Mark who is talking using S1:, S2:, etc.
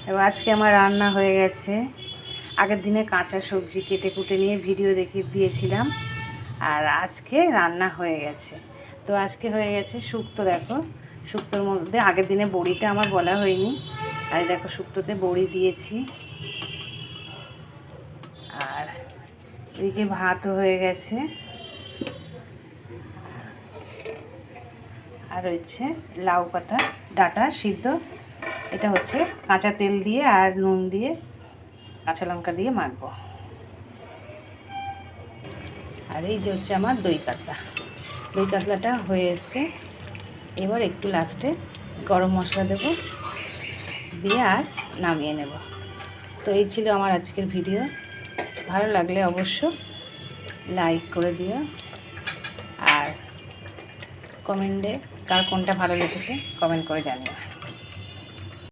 S1: এবার আজকে আমার রান্না হয়ে গেছে। আগের দিনে কাঁচা সবজি কেটে কুটে নিয়ে ভিডিও দেখিয়ে দিয়েছিলাম, আর আজকে রান্না হয়ে গেছে। তো আজকে হয়ে গেছে শুক্তো। দেখো, শুক্তোর মধ্যে আগের দিনে বড়িটা আমার বলা হয়নি, আর দেখো শুক্তোতে বড়ি দিয়েছি। আর এদিকে ভাতও হয়ে গেছে, আর হচ্ছে লাউ পাতা ডাঁটা সিদ্ধ। এটা হচ্ছে কাঁচা তেল দিয়ে আর নুন দিয়ে কাঁচা লঙ্কা দিয়ে মাখবো। আর এই যে হচ্ছে আমার দই কাতলা। দই কাতলাটা হয়ে এসছে। এবার একটু লাস্টে গরম মশলা দেব, দিয়ে আর নামিয়ে নেব। তো এই ছিল আমার আজকের ভিডিও। ভালো লাগলে অবশ্য লাইক করে দিও, আর কমেন্টে কার কোনটা ভালো লেগেছে কমেন্ট করে জানিও।